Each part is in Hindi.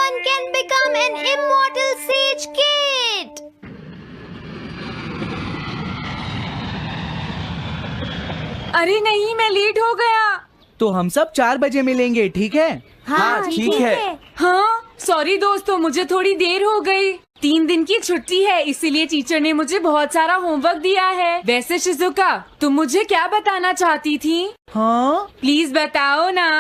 Anyone can become an immortal sage kid. अरे नहीं, मैं लेट हो गया। तो हम सब 4 बजे मिलेंगे, ठीक है? हाँ, ठीक है। हाँ सॉरी दोस्तों, मुझे थोड़ी देर हो गई। 3 दिन की छुट्टी है, इसीलिए टीचर ने मुझे बहुत सारा होमवर्क दिया है। वैसे शिजुका, तुम मुझे क्या बताना चाहती थी? हाँ, प्लीज बताओ ना।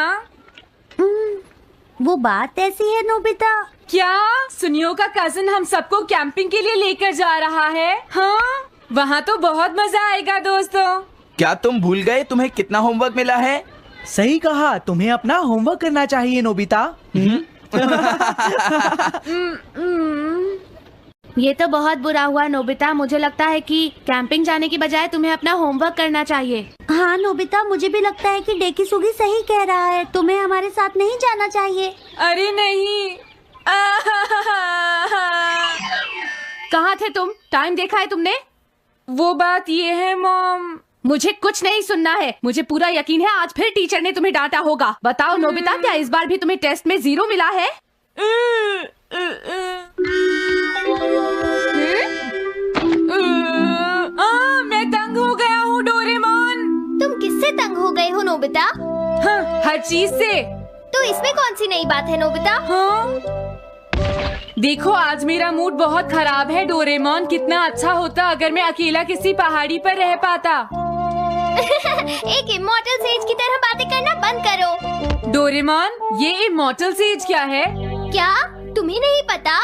वो बात ऐसी है नोबिता। क्या सुनियो का कजिन हम सबको कैंपिंग के लिए लेकर जा रहा है? हाँ, वहाँ तो बहुत मजा आएगा दोस्तों। क्या तुम भूल गए तुम्हें कितना होमवर्क मिला है? सही कहा, तुम्हें अपना होमवर्क करना चाहिए नोबिता। ये तो बहुत बुरा हुआ नोबिता। मुझे लगता है कि कैंपिंग जाने की बजाय तुम्हें अपना होमवर्क करना चाहिए। हाँ नोबिता, मुझे भी लगता है कि डेकिसुगी सही कह रहा है। तुम्हें हमारे साथ नहीं जाना चाहिए। अरे नहीं। कहाँ थे तुम? टाइम देखा है तुमने? वो बात ये है मॉम। मुझे कुछ नहीं सुनना है। मुझे पूरा यकीन है आज फिर टीचर ने तुम्हें डांटा होगा। बताओ नोबिता, क्या इस बार भी तुम्हें टेस्ट में 0 मिला है? मैं तंग हो गया हूँ डोरेमोन। तुम किससे तंग हो गए हो नोबिता? हाँ, हर चीज से। तो इसमें कौन सी नई बात है नोबिता? हाँ? देखो, आज मेरा मूड बहुत खराब है डोरेमोन। कितना अच्छा होता अगर मैं अकेला किसी पहाड़ी पर रह पाता। एक इमॉर्टल सेज की तरह बातें करना बंद करो। डोरेमोन, ये इमॉर्टल सेज क्या है? क्या तुम्हें नहीं पता?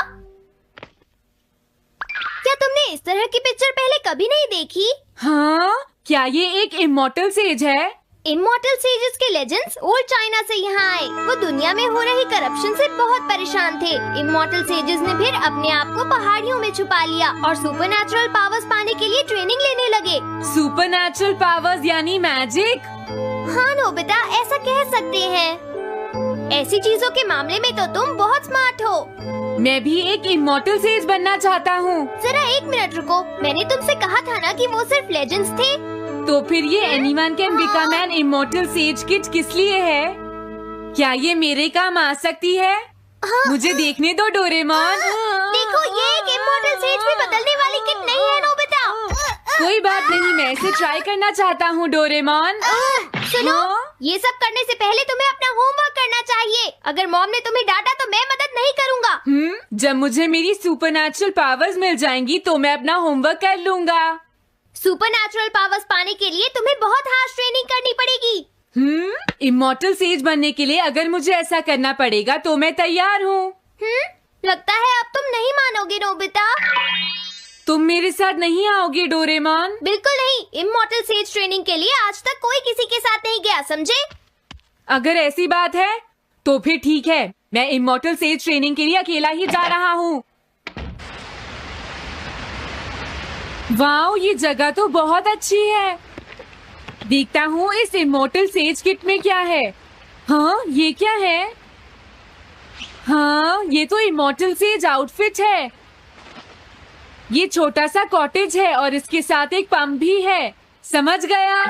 क्या तुमने इस तरह की पिक्चर पहले कभी नहीं देखी? हाँ, क्या ये एक इमॉर्टल सेज है? इमॉर्टल सेजेस के लेजेंड्स ओल्ड चाइना से यहाँ आए। वो दुनिया में हो रही करप्शन से बहुत परेशान थे। इमॉर्टल सेजेस ने फिर अपने आप को पहाड़ियों में छुपा लिया और सुपरनैचुरल पावर्स पाने के लिए ट्रेनिंग लेने लगे। सुपरनैचुरल पावर्स यानी मैजिक? हाँ नोबिता, ऐसा कह सकते हैं। ऐसी चीजों के मामले में तो तुम बहुत स्मार्ट हो। मैं भी एक इमॉर्टल सेज बनना चाहता हूँ। जरा 1 मिनट रुको। मैंने तुमसे कहा था ना कि वो सिर्फ लेजेंड्स थे। तो फिर ये anyone can become an immortal says kit किस लिए है? क्या ये मेरे काम आ सकती है? मुझे देखने दो डोरेमोन। देखो, ये एक इमॉर्टल सेज भी बदलने वाली किट नहीं है नोबिता। कोई बात नहीं, मैं इसे ट्राई करना चाहता हूँ डोरेमोन। सुनो, ये सब करने से पहले तुम्हें अपना होमवर्क करना चाहिए। अगर मॉम ने तुम्हें डांटा तो मैं मदद नहीं करूँगा। जब मुझे मेरी सुपरनैचुरल पावर्स मिल जाएंगी तो मैं अपना होमवर्क कर लूँगा। सुपरनैचुरल पावर्स पाने के लिए तुम्हें बहुत हार्श ट्रेनिंग करनी पड़ेगी। इमॉर्टल सेज बनने के लिए अगर मुझे ऐसा करना पड़ेगा तो मैं तैयार हूँ। लगता है अब तुम नहीं मानोगे नोबिता। तुम मेरे साथ नहीं आओगे डोरेमोन? बिल्कुल नहीं। इमॉर्टल सेज ट्रेनिंग के लिए आज तक कोई किसी के साथ नहीं गया, समझे? अगर ऐसी बात है तो फिर ठीक है, मैं इमॉर्टल सेज ट्रेनिंग के लिए अकेला ही जा रहा हूँ। वाओ, ये जगह तो बहुत अच्छी है। देखता हूँ इस इमॉर्टल सेज किट में क्या है। हाँ, ये क्या है? हाँ, ये तो इमॉर्टल सेज आउटफिट है। ये छोटा सा कॉटेज है और इसके साथ एक पंप भी है। समझ गया।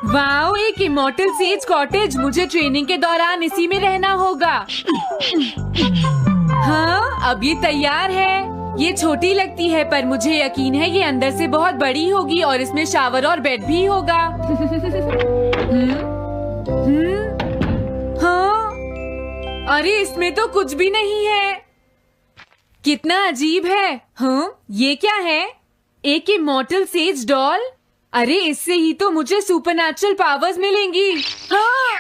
वाओ, एक इमॉर्टल सेज कॉटेज। मुझे ट्रेनिंग के दौरान इसी में रहना होगा। हाँ, अब ये तैयार है। ये छोटी लगती है पर मुझे यकीन है ये अंदर से बहुत बड़ी होगी और इसमें शावर और बेड भी होगा। हाँ, अरे इसमें तो कुछ भी नहीं है। कितना अजीब है। हाँ, ये क्या है? एक इमॉर्टल सेज डॉल। अरे इससे ही तो मुझे सुपरनैचुरल पावर्स मिलेंगी। हाँ,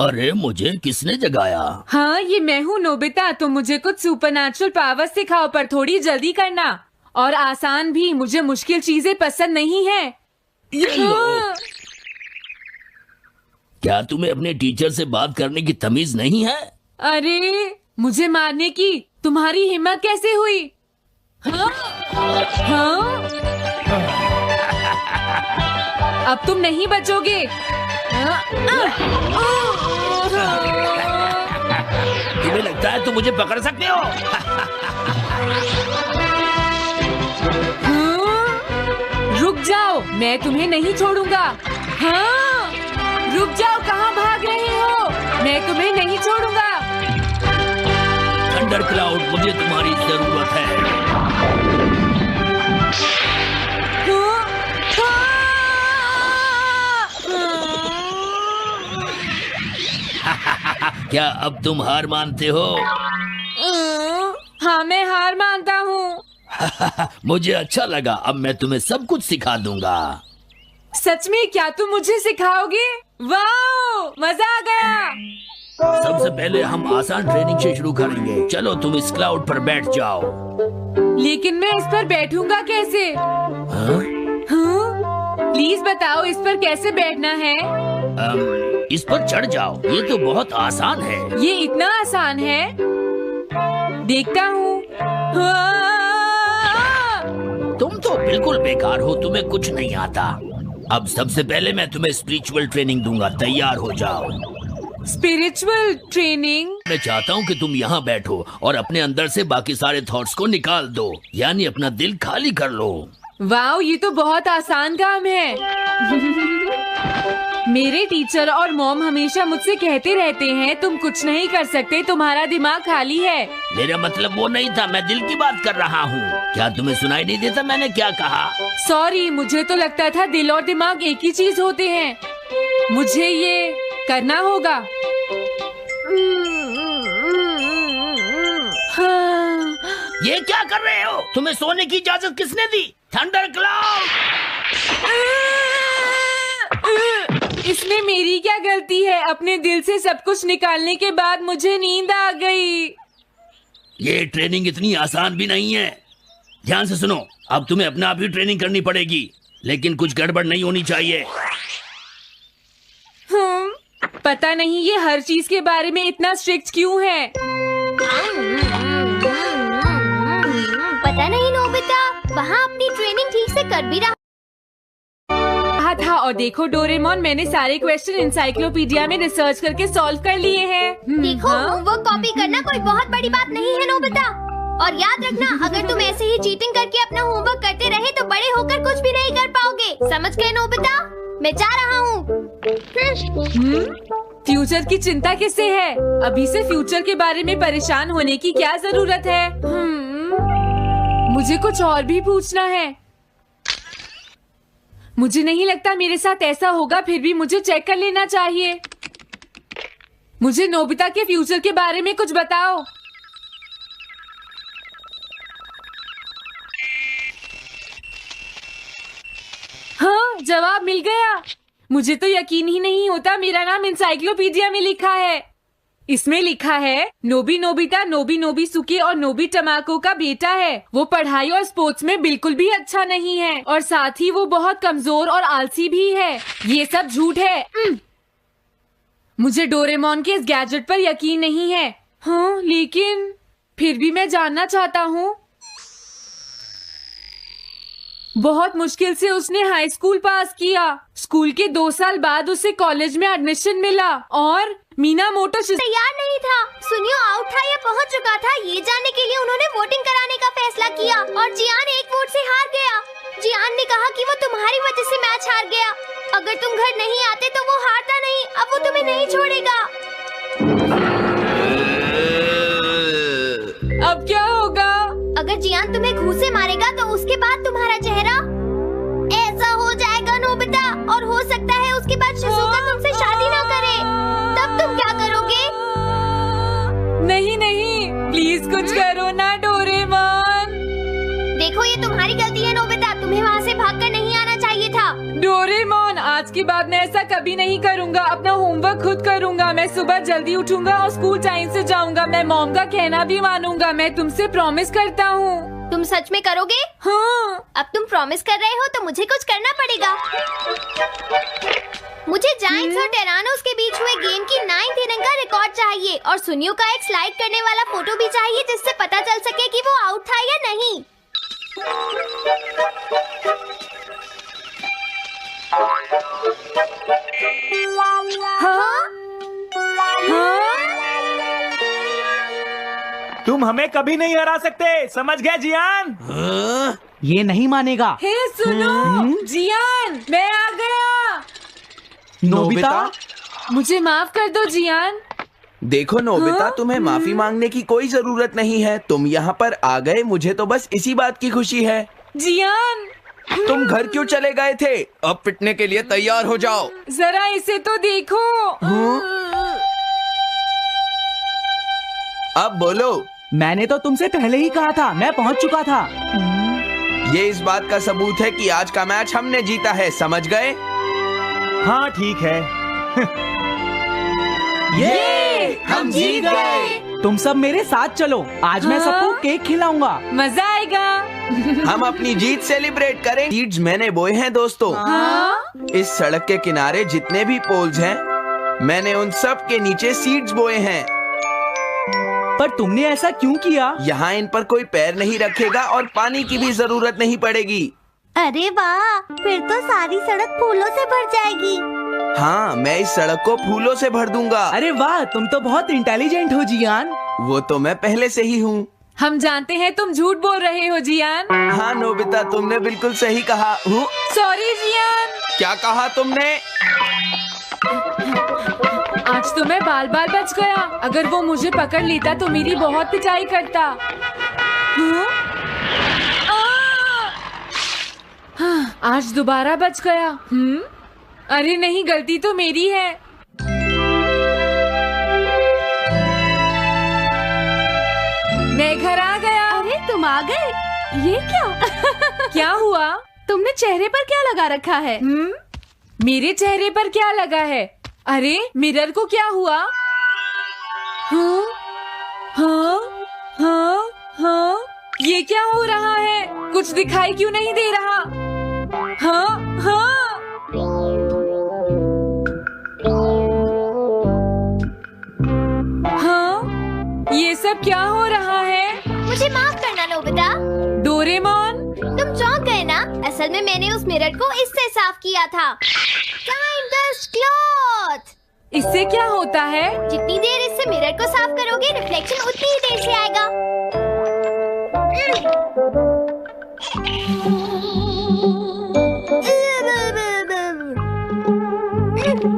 अरे मुझे किसने जगाया? हाँ, ये मैं हूँ नोबिता। तो मुझे कुछ सुपरनैचुरल पावर्स सिखाओ, पर थोड़ी जल्दी करना और आसान भी। मुझे मुश्किल चीजें पसंद नहीं है। ये लो। हाँ। क्या तुम्हें अपने टीचर से बात करने की तमीज नहीं है? अरे मुझे मारने की तुम्हारी हिम्मत कैसे हुई? हाँ? हाँ? अब तुम नहीं बचोगे। तुम्हें लगता है तुम मुझे पकड़ सकते हो? रुक जाओ, मैं तुम्हें नहीं छोड़ूंगा। हाँ, रुक जाओ, कहाँ भाग रहे हो? मैं तुम्हें नहीं छोड़ूंगा। थंडर क्लाउड, मुझे तुम्हारी जरूरत है। क्या अब तुम हार मानते हो? हाँ, मैं हार मानता हूँ। मुझे अच्छा लगा, अब मैं तुम्हें सब कुछ सिखा दूंगा। सच में? क्या तुम मुझे सिखाओगे? वाह, मजा आ गया। सबसे पहले हम आसान ट्रेनिंग से शुरू करेंगे। चलो तुम इस क्लाउड पर बैठ जाओ। लेकिन मैं इस पर बैठूंगा कैसे? हाँ? प्लीज बताओ, इस पर कैसे बैठना है? इस पर चढ़ जाओ, ये तो बहुत आसान है। ये इतना आसान है? देखता हूँ। तुम तो बिल्कुल बेकार हो, तुम्हें कुछ नहीं आता। अब सबसे पहले मैं तुम्हें स्पिरिचुअल ट्रेनिंग दूंगा, तैयार हो जाओ। Spiritual training? मैं चाहता हूँ कि तुम यहाँ बैठो और अपने अंदर से बाकी सारे थॉट्स को निकाल दो, यानी अपना दिल खाली कर लो। वाओ, ये तो बहुत आसान काम है। मेरे टीचर और मॉम हमेशा मुझसे कहते रहते हैं, तुम कुछ नहीं कर सकते, तुम्हारा दिमाग खाली है। मेरा मतलब वो नहीं था, मैं दिल की बात कर रहा हूँ। क्या तुम्हें सुनाई नहीं देता मैंने क्या कहा? सॉरी, मुझे तो लगता था दिल और दिमाग एक ही चीज होते हैं। मुझे ये करना होगा। हाँ। ये क्या कर रहे हो? तुम्हें सोने की इजाजत किसने दी? Thunder cloud! इसमें मेरी क्या गलती है? अपने दिल से सब कुछ निकालने के बाद मुझे नींद आ गई। ये ट्रेनिंग इतनी आसान भी नहीं है। ध्यान से सुनो, अब तुम्हें अपने आप ही ट्रेनिंग करनी पड़ेगी, लेकिन कुछ गड़बड़ नहीं होनी चाहिए। पता नहीं ये हर चीज के बारे में इतना स्ट्रिक्ट क्यों है। पता नहीं नोबिता, वहाँ अपनी ट्रेनिंग ठीक से कर भी रहा था। और देखो डोरेमोन, मैंने सारे क्वेश्चन इंसाइक्लोपीडिया में रिसर्च करके सॉल्व कर लिए हैं। देखो, होमवर्क कॉपी करना कोई बहुत बड़ी बात नहीं है नोबिता। और याद रखना, अगर तुम ऐसे ही चीटिंग करके अपना होमवर्क करते रहे तो बड़े होकर कुछ भी नहीं कर पाओगे। समझ गए नोबिता? मैं जा रहा हूँ। फ्यूचर की चिंता किससे है? अभी से फ्यूचर के बारे में परेशान होने की क्या जरूरत है? मुझे कुछ और भी पूछना है। मुझे नहीं लगता मेरे साथ ऐसा होगा, फिर भी मुझे चेक कर लेना चाहिए। मुझे नोबिता के फ्यूचर के बारे में कुछ बताओ। हाँ, जवाब मिल गया। मुझे तो यकीन ही नहीं होता, मेरा नाम इंसाइक्लोपीडिया में लिखा है। इसमें लिखा है, नोबी नोबिता नोबी नोबिसुके और नोबी टमाको का बेटा है। वो पढ़ाई और स्पोर्ट्स में बिल्कुल भी अच्छा नहीं है और साथ ही वो बहुत कमजोर और आलसी भी है। ये सब झूठ है। मुझे डोरेमोन के इस गैजेट पर यकीन नहीं है। हाँ, लेकिन फिर भी मैं जानना चाहता हूँ। बहुत मुश्किल से उसने हाई स्कूल पास किया। स्कूल के 2 साल बाद उसे कॉलेज में एडमिशन मिला और मीनामोटो तैयार नहीं था। सुनियो आउट था या पहुंच चुका था, ये जानने के लिए उन्होंने वोटिंग कराने का फैसला किया और जियान 1 वोट से हार गया। जियान ने कहा कि वो तुम्हारी वजह से मैच हार गया। अगर तुम घर नहीं आते तो वो हारता नहीं। अब वो तुम्हें नहीं छोड़ेगा। अब क्या होगा? अगर जियान तुम्हें घूंसे मारेगा तो उसके बाद तुम्हारा चेहरा ऐसा हो जाएगा नोबिता, और हो सकता है उसके बाद शिज़ुका तुमसे शादी ना करे। तब तुम क्या करोगे? नहीं नहीं, प्लीज कुछ करो ना डोरेमोन। देखो, ये तुम्हारी गलती है नोबिता, तुम्हें वहाँ से भागकर नहीं आना चाहिए था। डोरेमोन, आज के बाद मैं ऐसा कभी नहीं करूँगा। अपना होमवर्क खुद करूँगा। मैं सुबह जल्दी उठूंगा और स्कूल टाइम से जाऊँगा। मैं मॉम का कहना भी मानूंगा। मैं तुमसे प्रॉमिस करता हूँ। तुम सच में करोगे? हाँ। अब तुम प्रॉमिस कर रहे हो तो मुझे कुछ करना पड़ेगा। मुझे जायंट्स और टेरानोस के बीच हुए गेम की 9th इनिंग का रिकॉर्ड चाहिए और सुनियो का एक स्लाइड करने वाला फोटो भी चाहिए, जिससे पता चल सके कि वो आउट था या नहीं। हाँ? हाँ? तुम हमें कभी नहीं हरा सकते, समझ गए जियान? ये नहीं मानेगा। हे सुनो, जियान, मैं आ गया। नोबिता? मुझे माफ कर दो जियान। देखो नोबिता, तुम्हें माफी मांगने की कोई जरूरत नहीं है। तुम यहाँ पर आ गए, मुझे तो बस इसी बात की खुशी है। जियान, तुम घर क्यों चले गए थे? अब पिटने के लिए तैयार हो जाओ। जरा इसे तो देखो। अब बोलो। मैंने तो तुमसे पहले ही कहा था, मैं पहुंच चुका था। ये इस बात का सबूत है कि आज का मैच हमने जीता है, समझ गए? हाँ ठीक है। ये हम जीत गए। तुम सब मेरे साथ चलो, आज मैं सबको केक खिलाऊंगा। मजा आएगा। हम अपनी जीत सेलिब्रेट करें। सीड्स मैंने बोए हैं दोस्तों। हाँ? इस सड़क के किनारे जितने भी पोल्स हैं, मैंने उन सब के नीचे सीड्स बोए हैं। पर तुमने ऐसा क्यों किया? यहाँ इन पर कोई पैर नहीं रखेगा और पानी की भी जरूरत नहीं पड़ेगी। अरे वाह, फिर तो सारी सड़क फूलों से भर जाएगी। हाँ, मैं इस सड़क को फूलों से भर दूंगा। अरे वाह, तुम तो बहुत इंटेलिजेंट हो जियान। वो तो मैं पहले से ही हूँ। हम जानते हैं तुम झूठ बोल रहे हो जियान। हाँ नोबिता, तुमने बिल्कुल सही कहा। Sorry Gian. क्या कहा तुमने? आज तो मैं बाल बाल बच गया। अगर वो मुझे पकड़ लेता तो मेरी बहुत पिटाई करता। हाँ, आज दोबारा बच गया। अरे नहीं, गलती तो मेरी है। मैं घर आ गया। अरे तुम आ गए, ये क्या? क्या हुआ? तुमने चेहरे पर क्या लगा रखा है? मेरे चेहरे पर क्या लगा है? अरे मिरर को क्या हुआ? हाँ, हाँ, हाँ, हाँ, ये क्या हो रहा है? कुछ दिखाई क्यों नहीं दे रहा? हाँ, हाँ। हाँ, ये सब क्या हो रहा है? मुझे माफ करना नोबिता। डोरेमोन, तुम चौंक गए ना? असल में मैंने उस मिरर को इससे साफ किया था। Time dust cloth. इससे क्या होता है? जितनी देर इससे मिरर को साफ करोगे, रिफ्लेक्शन उतनी ही देर से आएगा।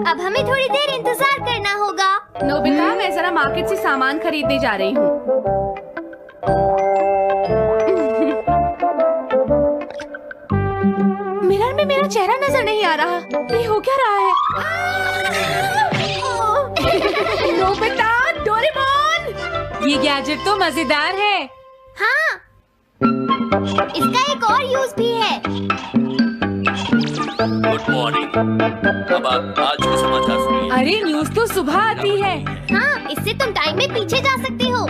अब हमें थोड़ी देर इंतजार करना होगा। नोबिता, मैं जरा मार्केट से सामान खरीदने जा रही हूँ। मिरर में मेरा चेहरा नजर नहीं आ रहा। ये हो क्या रहा है? Nobita, Doraemon! ये गैजेट तो मजेदार है। हाँ, इसका एक और यूज भी है। Good morning. अब आप आज के समाचार सुनिए। अरे न्यूज तो सुबह आती है। हाँ, इससे तुम टाइम में पीछे जा सकते हो।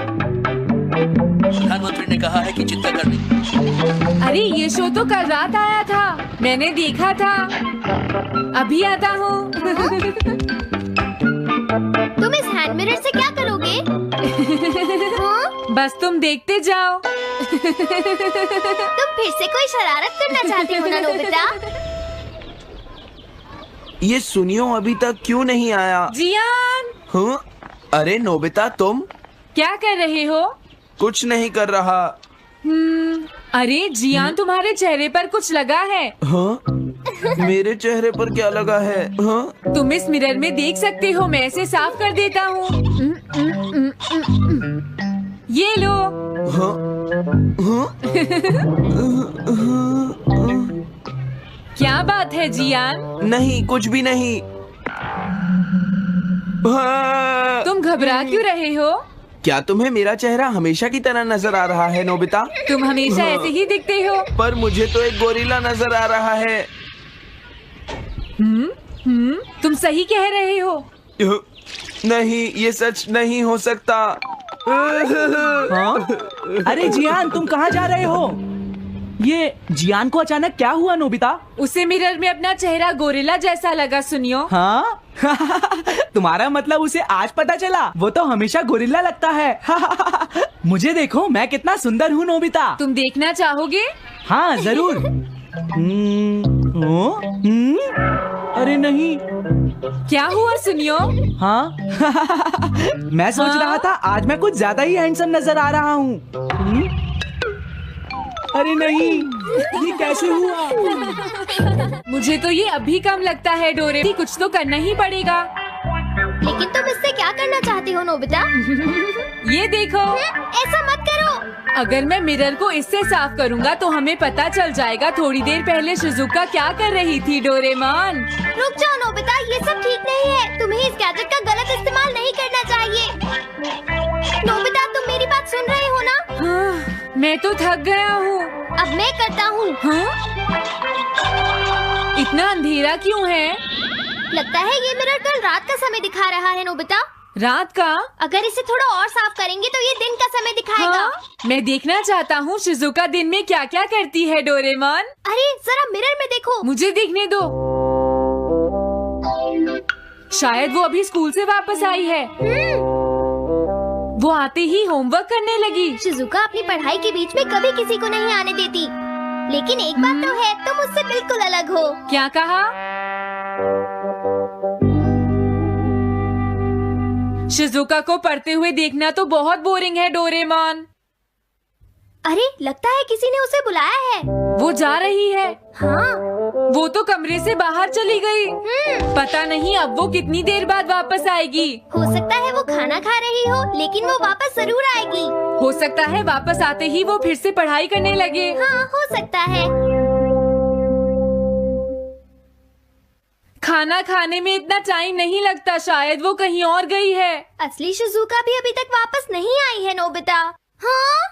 प्रधानमंत्री ने कहा है कि चिंता करनी। अरे ये शो तो कल रात आया था, मैंने देखा था। अभी आता हूँ। तुम इस हैंड मिरर से क्या करोगे? हाँ? बस तुम देखते जाओ। तुम फिर से कोई शरारत करना चाहते हो ना नोबिता? ये सुनियो अभी तक क्यों नहीं आया? जियान, हाँ? अरे नोबिता, तुम क्या कर रहे हो? कुछ नहीं कर रहा। अरे जियान, तुम्हारे चेहरे पर कुछ लगा है। हाँ? मेरे चेहरे पर क्या लगा है? हाँ? तुम इस मिरर में देख सकते हो, मैं इसे साफ कर देता हूँ। ये लो। हाँ? हाँ? क्या बात है जियान? नहीं, कुछ भी नहीं। हाँ। तुम घबरा क्यों रहे हो? क्या तुम्हें मेरा चेहरा हमेशा की तरह नजर आ रहा है नोबिता? तुम हमेशा ऐसे ही दिखते हो। पर मुझे तो एक गोरिल्ला नजर आ रहा है। तुम सही कह रहे हो। नहीं, ये सच नहीं हो सकता। हाँ? अरे जियान, तुम कहाँ जा रहे हो? ये जियान को अचानक क्या हुआ नोबिता? उसे मिरर में अपना चेहरा गोरिल्ला जैसा लगा। सुनियो। हाँ? तुम्हारा मतलब उसे आज पता चला? वो तो हमेशा गोरिल्ला लगता है। मुझे देखो, मैं कितना सुंदर हूँ नोबिता। तुम देखना चाहोगे? हाँ जरूर। अरे नहीं। क्या हुआ सुनियो? हाँ? मैं सोच रहा था आज मैं कुछ ज्यादा ही हैंडसम नजर आ रहा हूँ। अरे नहीं, ये कैसे हुआ? मुझे तो ये अभी कम लगता है डोरेमोन, कुछ तो करना ही पड़ेगा। लेकिन तुम इससे क्या करना चाहती हो नोबिता? ये देखो, ऐसा मत करो। अगर मैं मिरर को इससे साफ करूंगा तो हमें पता चल जाएगा थोड़ी देर पहले शिजुका क्या कर रही थी। डोरेमोन रुक जाओ नोबिता, ये सब ठीक नहीं है। तुम्हें इस गैजेट का गलत इस्तेमाल नहीं करना चाहिए। नोबिता, तुम मेरी बात सुन रहे हो ना? हाँ, मैं तो थक गया हूँ। अब मैं करता हूँ। हाँ? इतना अंधेरा क्यों है? लगता है ये मिरर कल रात का समय दिखा रहा है नोबिता। रात का? अगर इसे थोड़ा और साफ करेंगे तो ये दिन का समय दिखाएगा। हाँ? मैं देखना चाहता हूँ शिजुका दिन में क्या क्या करती है। डोरेमोन अरे जरा मिरर में देखो। मुझे देखने दो। शायद वो अभी स्कूल से वापस आई है। वो आते ही होमवर्क करने लगी। शिजुका अपनी पढ़ाई के बीच में कभी किसी को नहीं आने देती। लेकिन एक बात तो है, तुम उससे बिल्कुल अलग हो। क्या कहा? शिजुका को पढ़ते हुए देखना तो बहुत बोरिंग है डोरेमोन। अरे लगता है किसी ने उसे बुलाया है। वो जा रही है। हाँ। वो तो कमरे से बाहर चली गई। पता नहीं अब वो कितनी देर बाद वापस आएगी। हो सकता है वो खाना खा रही हो, लेकिन वो वापस जरूर आएगी। हो सकता है वापस आते ही वो फिर से पढ़ाई करने लगे। हाँ, हो सकता है। खाना खाने में इतना टाइम नहीं लगता, शायद वो कहीं और गई है। असली शिजुका भी अभी तक वापस नहीं आई है नोबिता। हाँ?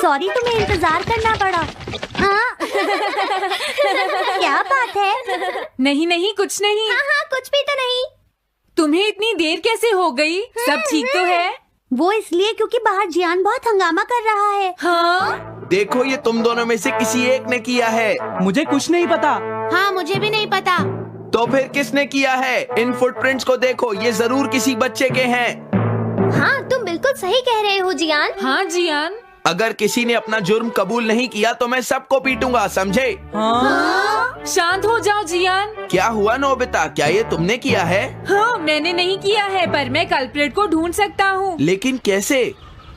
सॉरी, तुम्हें इंतजार करना पड़ा। हाँ? क्या बात है? नहीं नहीं, कुछ नहीं। हाँ हाँ, कुछ भी तो नहीं। तुम्हें इतनी देर कैसे हो गई? सब ठीक तो है? वो इसलिए क्योंकि बाहर जियान बहुत हंगामा कर रहा है। हाँ? देखो, ये तुम दोनों में से किसी एक ने किया है। मुझे कुछ नहीं पता। हाँ, मुझे भी नहीं पता। तो फिर किसने किया है? इन फुटप्रिंट्स को देखो, ये जरूर किसी बच्चे के हैं। हाँ, तुम बिल्कुल सही कह रहे हो जियान। हाँ जियान। अगर किसी ने अपना जुर्म कबूल नहीं किया तो मैं सबको पीटूंगा, समझे? हाँ? शांत हो जाओ जियान। क्या हुआ नोबिता, क्या ये तुमने किया है? हाँ, मैंने नहीं किया है, पर मैं कल्प्रेट को ढूंढ सकता हूँ। लेकिन कैसे?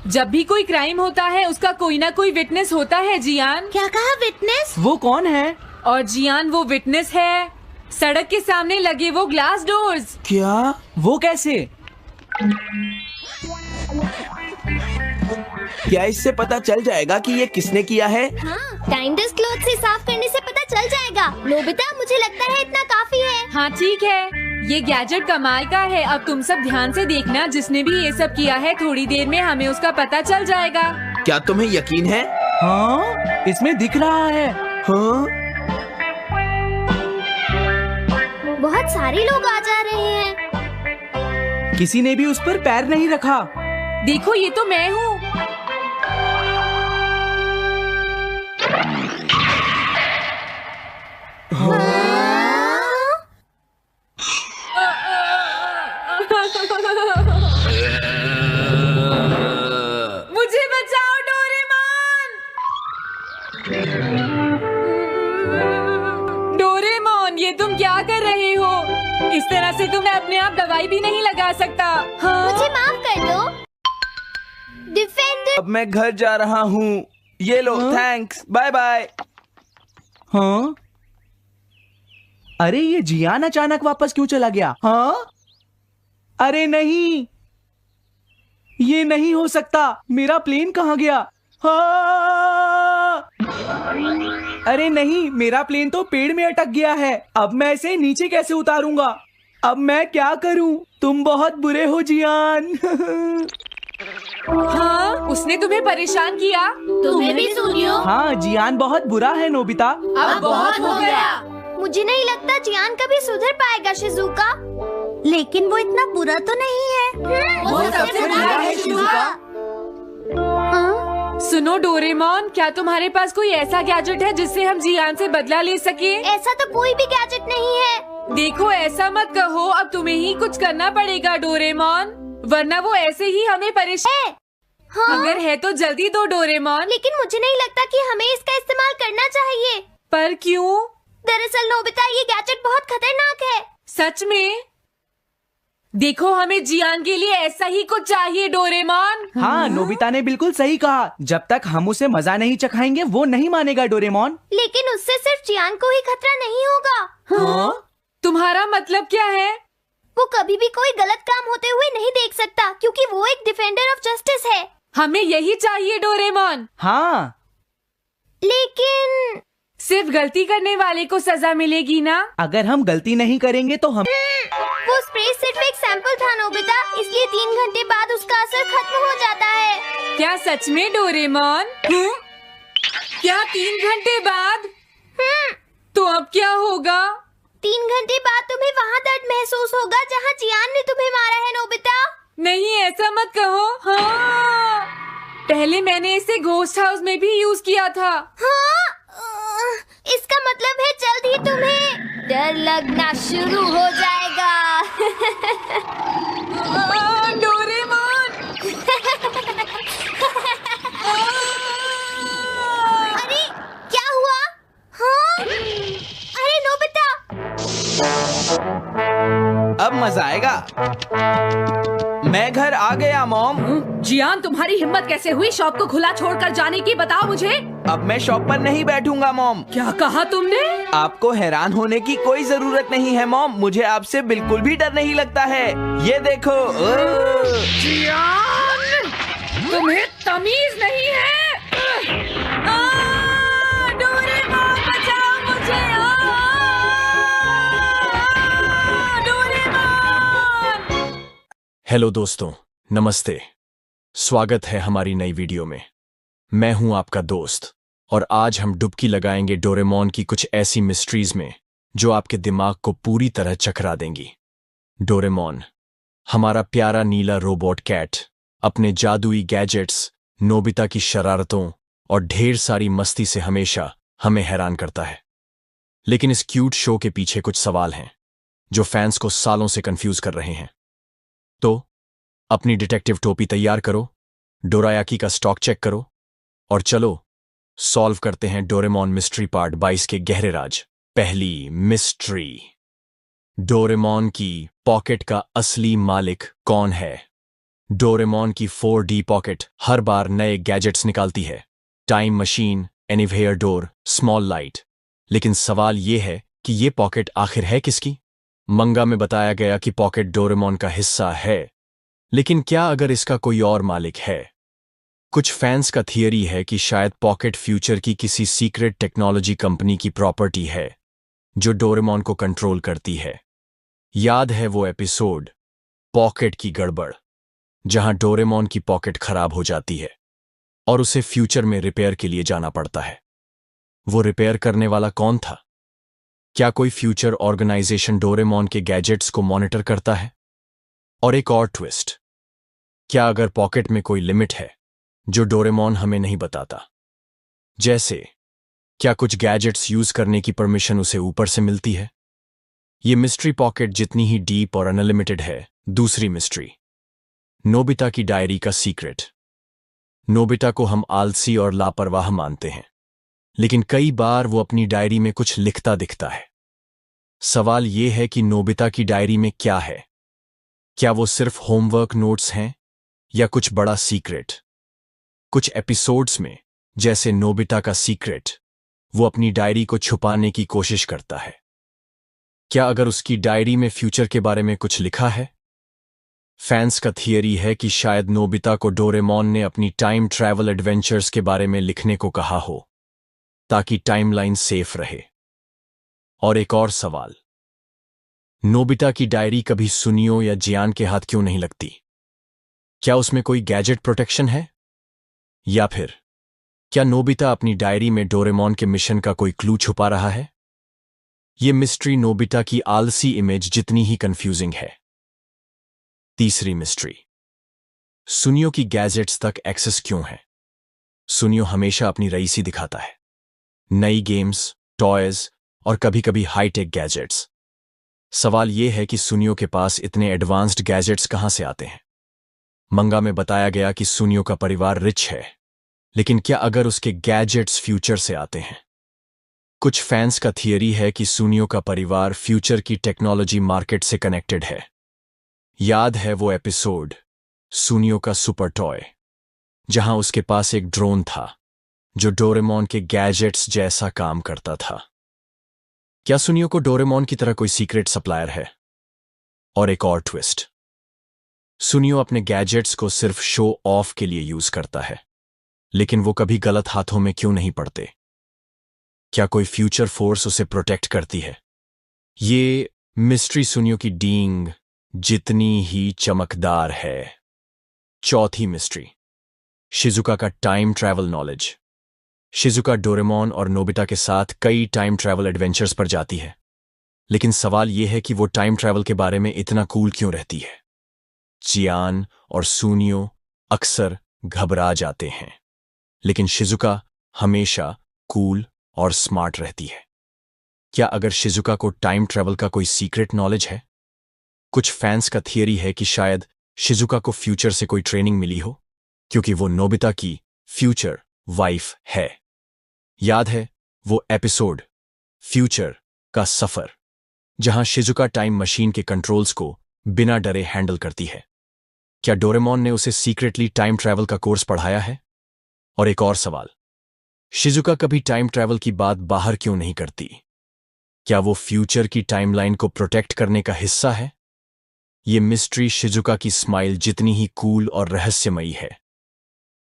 जब भी कोई क्राइम होता है उसका कोई ना कोई विटनेस होता है जियान। क्या कहा, विटनेस? वो कौन है? और जियान वो विटनेस है। सड़क के सामने लगे वो ग्लास डोर्स। क्या? वो कैसे? क्या इससे पता चल जाएगा कि ये किसने किया है? हाँ, टाइम डेस्क क्लॉथ से साफ करने से पता चल जाएगा। नोबिता, मुझे लगता है इतना काफी है। हाँ ठीक है, ये गैजेट कमाल का है। अब तुम सब ध्यान से देखना, जिसने भी ये सब किया है थोड़ी देर में हमें उसका पता चल जाएगा। क्या तुम्हें यकीन है? हाँ, इसमें दिख रहा है। हाँ? बहुत सारे लोग आ जा रहे हैं। किसी ने भी उस पर पैर नहीं रखा। देखो, ये तो मैं हूँ। मुझे बचाओ डोरेमोन। डोरेमोन, ये तुम क्या कर रहे हो? इस तरह से तो मैं अपने आप दवाई भी नहीं लगा सकता। हाँ? मुझे माफ कर दो। डिफेंडर। अब मैं घर जा रहा हूँ। ये लो, थैंक्स, बाय बाय। हाँ? अरे ये जियान अचानक वापस क्यों चला गया? हाँ? अरे नहीं, ये नहीं हो सकता। मेरा प्लेन कहाँ गया? हाँ! अरे नहीं, मेरा प्लेन तो पेड़ में अटक गया है। अब मैं इसे नीचे कैसे उतारूंगा? अब मैं क्या करूं? तुम बहुत बुरे हो जियान। हाँ? उसने तुम्हें परेशान किया? तुम्हें भी सुनियो। हाँ, जियान बहुत बुरा है नोबिता। अब बहुत हो गया। मुझे नहीं लगता जियान कभी सुधर पाएगा शिजुका। लेकिन वो इतना बुरा तो नहीं है। वो सबसे बुरा है शिजुका। सुनो डोरेमोन, क्या तुम्हारे पास कोई ऐसा गैजेट है जिससे हम जियान से बदला ले सके? ऐसा तो कोई भी गैजेट नहीं है। देखो, ऐसा मत कहो। अब तुम्हें ही कुछ करना पड़ेगा डोरेमोन, वरना वो ऐसे ही हमें परेशान। हाँ? अगर है तो जल्दी दो डोरेमोन। लेकिन मुझे नहीं लगता कि हमें इसका इस्तेमाल करना चाहिए। पर क्यों? दरअसल नोबिता, ये गैजेट बहुत खतरनाक है। सच में? देखो, हमें जियान के लिए ऐसा ही कुछ चाहिए डोरेमोन। हाँ, नोबिता ने बिल्कुल सही कहा। जब तक हम उसे मजा नहीं चखाएंगे वो नहीं मानेगा डोरेमोन। लेकिन उससे सिर्फ जियान को ही खतरा नहीं होगा। हाँ? तुम्हारा मतलब क्या है? वो कभी भी कोई गलत काम होते हुए नहीं देख सकता, क्योंकि वो एक डिफेंडर ऑफ जस्टिस है। हमें यही चाहिए डोरेमोन। हाँ, लेकिन सिर्फ गलती करने वाले को सजा मिलेगी ना? अगर हम गलती नहीं करेंगे तो हम वो स्प्रे सिर्फ एक सैंपल था नोबिता, इसलिए 3 घंटे बाद उसका असर खत्म हो जाता है। क्या सच में डोरेमोन? क्या 3 घंटे बाद? तो अब क्या होगा? 3 घंटे बाद तुम्हें वहाँ दर्द महसूस होगा जहाँ जियान ने तुम्हें मारा है नोबिता। नहीं, ऐसा मत कहो। हाँ, पहले मैंने इसे घोस्ट हाउस में भी यूज किया था। हाँ? इसका मतलब है जल्द ही तुम्हें डर लगना शुरू हो जाएगा। डोरेमोन! अरे क्या हुआ? हाँ? अरे नोबिता! अब मजा आएगा। मैं घर आ गया मॉम। जियान, तुम्हारी हिम्मत कैसे हुई शॉप को खुला छोड़कर जाने की, बताओ मुझे। अब मैं शॉप पर नहीं बैठूंगा मॉम। क्या कहा तुमने? आपको हैरान होने की कोई जरूरत नहीं है मॉम, मुझे आपसे बिल्कुल भी डर नहीं लगता है। ये देखो। जियान, तुम्हें तमीज नहीं है। डोरेमोन, बचाओ मुझे! डोरेमोन! हेलो दोस्तों, नमस्ते। स्वागत है हमारी नई वीडियो में। मैं हूं आपका दोस्त और आज हम डुबकी लगाएंगे डोरेमोन की कुछ ऐसी मिस्ट्रीज में जो आपके दिमाग को पूरी तरह चकरा देंगी। डोरेमोन, हमारा प्यारा नीला रोबोट कैट, अपने जादुई गैजेट्स, नोबिता की शरारतों और ढेर सारी मस्ती से हमेशा हमें हैरान करता है। लेकिन इस क्यूट शो के पीछे कुछ सवाल हैं जो फैंस को सालों से कंफ्यूज कर रहे हैं। तो अपनी डिटेक्टिव टोपी तैयार करो, डोरायाकी का स्टॉक चेक करो और चलो सॉल्व करते हैं डोरेमोन मिस्ट्री पार्ट 22 के गहरे राज। पहली मिस्ट्री, डोरेमोन की पॉकेट का असली मालिक कौन है? डोरेमोन की 4D पॉकेट हर बार नए गैजेट्स निकालती है, time machine, anywhere door, small light. लेकिन सवाल यह है कि ये पॉकेट आखिर है किसकी? मंगा में बताया गया कि पॉकेट डोरेमोन का हिस्सा है, लेकिन क्या अगर इसका कोई और मालिक है? कुछ फैंस का थियरी है कि शायद पॉकेट फ्यूचर की किसी सीक्रेट टेक्नोलॉजी कंपनी की प्रॉपर्टी है जो डोरेमोन को कंट्रोल करती है। याद है वो एपिसोड पॉकेट की गड़बड़, जहां डोरेमोन की पॉकेट खराब हो जाती है और उसे फ्यूचर में रिपेयर के लिए जाना पड़ता है। वो रिपेयर करने वाला कौन था? क्या कोई फ्यूचर ऑर्गेनाइजेशन डोरेमोन के गैजेट्स को मॉनिटर करता है? और एक और ट्विस्ट, क्या अगर पॉकेट में कोई लिमिट है जो डोरेमोन हमें नहीं बताता? जैसे क्या कुछ गैजेट्स यूज करने की परमिशन उसे ऊपर से मिलती है? ये मिस्ट्री पॉकेट जितनी ही डीप और अनलिमिटेड है। दूसरी मिस्ट्री, नोबिता की डायरी का सीक्रेट। नोबिता को हम आलसी और लापरवाह मानते हैं, लेकिन कई बार वो अपनी डायरी में कुछ लिखता दिखता है। सवाल यह है कि नोबिता की डायरी में क्या है? क्या वो सिर्फ होमवर्क नोट्स हैं या कुछ बड़ा सीक्रेट? कुछ एपिसोड्स में, जैसे नोबिता का सीक्रेट, वो अपनी डायरी को छुपाने की कोशिश करता है। क्या अगर उसकी डायरी में फ्यूचर के बारे में कुछ लिखा है? फैंस का थियरी है कि शायद नोबिता को डोरेमोन ने अपनी टाइम ट्रैवल एडवेंचर्स के बारे में लिखने को कहा हो ताकि टाइमलाइन सेफ रहे। और एक और सवाल, नोबिता की डायरी कभी सुनियो या जियान के हाथ क्यों नहीं लगती? क्या उसमें कोई गैजेट प्रोटेक्शन है? या फिर क्या नोबिता अपनी डायरी में डोरेमोन के मिशन का कोई क्लू छुपा रहा है? यह मिस्ट्री नोबिता की आलसी इमेज जितनी ही कंफ्यूजिंग है। तीसरी मिस्ट्री, सुनियो की गैजेट्स तक एक्सेस क्यों है? सुनियो हमेशा अपनी रईसी दिखाता है, नई गेम्स, टॉयज और कभी-कभी हाईटेक गैजेट्स। सवाल यह है कि सुनियो के पास इतने एडवांस्ड गैजेट्स कहां से आते हैं? मंगा में बताया गया कि सुनियो का परिवार रिच है, लेकिन क्या अगर उसके गैजेट्स फ्यूचर से आते हैं? कुछ फैंस का थियरी है कि सुनियो का परिवार फ्यूचर की टेक्नोलॉजी मार्केट से कनेक्टेड है। याद है वो एपिसोड सुनियो का सुपर टॉय, जहां उसके पास एक ड्रोन था जो डोरेमोन के गैजेट्स जैसा काम करता था। क्या सुनियो को डोरेमोन की तरह कोई सीक्रेट सप्लायर है? और एक और ट्विस्ट, सुनियो अपने गैजेट्स को सिर्फ शो ऑफ के लिए यूज करता है, लेकिन वो कभी गलत हाथों में क्यों नहीं पड़ते? क्या कोई फ्यूचर फोर्स उसे प्रोटेक्ट करती है? ये मिस्ट्री सुनियो की डींग जितनी ही चमकदार है। चौथी मिस्ट्री, शिजुका का time travel knowledge. Shizuka Doraemon और नोबिता के साथ कई टाइम ट्रैवल एडवेंचर्स पर जाती है, लेकिन सवाल यह है कि वो टाइम ट्रैवल के बारे में इतना कूल क्यों रहती है? जियान और सुनियो अक्सर घबरा जाते हैं, लेकिन शिजुका हमेशा कूल और स्मार्ट रहती है। क्या अगर शिजुका को टाइम ट्रैवल का कोई सीक्रेट नॉलेज है? कुछ फैंस का थियरी है कि शायद शिजुका को फ्यूचर से कोई ट्रेनिंग मिली हो, क्योंकि वो नोबिता की फ्यूचर वाइफ है। याद है वो एपिसोड फ्यूचर का सफर, जहां शिजुका टाइम मशीन के कंट्रोल्स को बिना डरे हैंडल करती है? क्या डोरेमोन ने उसे सीक्रेटली टाइम ट्रैवल का कोर्स पढ़ाया है? और एक और सवाल, शिजुका कभी टाइम ट्रैवल की बात बाहर क्यों नहीं करती? क्या वो फ्यूचर की टाइमलाइन को प्रोटेक्ट करने का हिस्सा है? ये मिस्ट्री शिजुका की स्माइल जितनी ही कूल और रहस्यमयी है।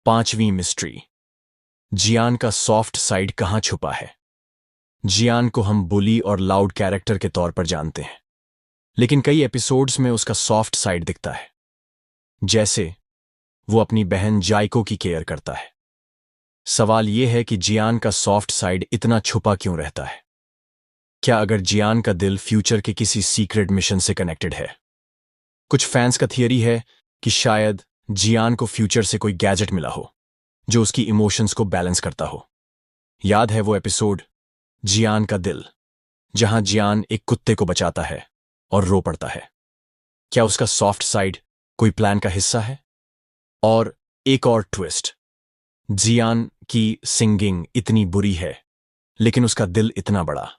पांचवीं मिस्ट्री, जियान का सॉफ्ट साइड कहां छुपा है? जियान को हम बुली और लाउड कैरेक्टर के तौर पर जानते हैं, लेकिन कई एपिसोड्स में उसका सॉफ्ट साइड दिखता है, जैसे वो अपनी बहन जाइको की केयर करता है। सवाल यह है कि जियान का सॉफ्ट साइड इतना छुपा क्यों रहता है? क्या अगर जियान का दिल फ्यूचर के किसी सीक्रेट मिशन से कनेक्टेड है? कुछ फैंस का थियरी है कि शायद जियान को फ्यूचर से कोई गैजेट मिला हो जो उसकी इमोशंस को बैलेंस करता हो। याद है वो एपिसोड जियान का दिल, जहां जियान एक कुत्ते को बचाता है और रो पड़ता है? क्या उसका सॉफ्ट साइड कोई प्लान का हिस्सा है? और एक और ट्विस्ट, जियान की सिंगिंग इतनी बुरी है लेकिन उसका दिल इतना बड़ा।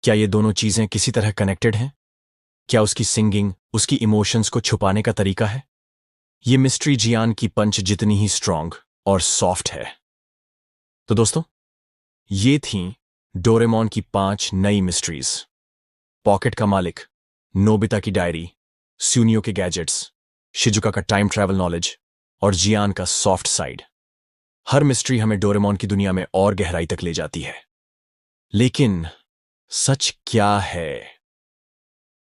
क्या ये दोनों चीजें किसी तरह कनेक्टेड हैं? क्या उसकी सिंगिंग उसकी इमोशंस को छुपाने का तरीका है? ये मिस्ट्री जियान की पंच जितनी ही स्ट्रांग और सॉफ्ट है। तो दोस्तों, ये थीं डोरेमोन की 5 नई मिस्ट्रीज। पॉकेट का मालिक, नोबिता की डायरी, सुनियो के गैजेट्स, शिजुका का टाइम ट्रैवल नॉलेज और जियान का सॉफ्ट साइड। हर मिस्ट्री हमें डोरेमोन की दुनिया में और गहराई तक ले जाती है। लेकिन सच क्या है?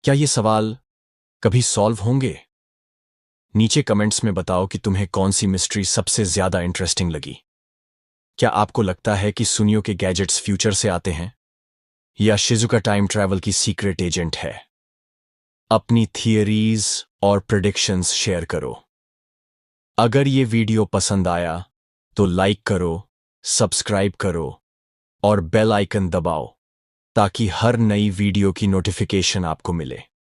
क्या ये सवाल कभी सॉल्व होंगे? नीचे कमेंट्स में बताओ कि तुम्हें कौन सी मिस्ट्री सबसे ज्यादा इंटरेस्टिंग लगी। क्या आपको लगता है कि सुनियो के गैजेट्स फ्यूचर से आते हैं, या शिजुका टाइम ट्रैवल की सीक्रेट एजेंट है? अपनी थियरीज और प्रेडिक्शंस शेयर करो। अगर ये वीडियो पसंद आया तो लाइक करो, सब्सक्राइब करो और बेल आइकन दबाओ ताकि हर नई वीडियो की नोटिफिकेशन आपको मिले।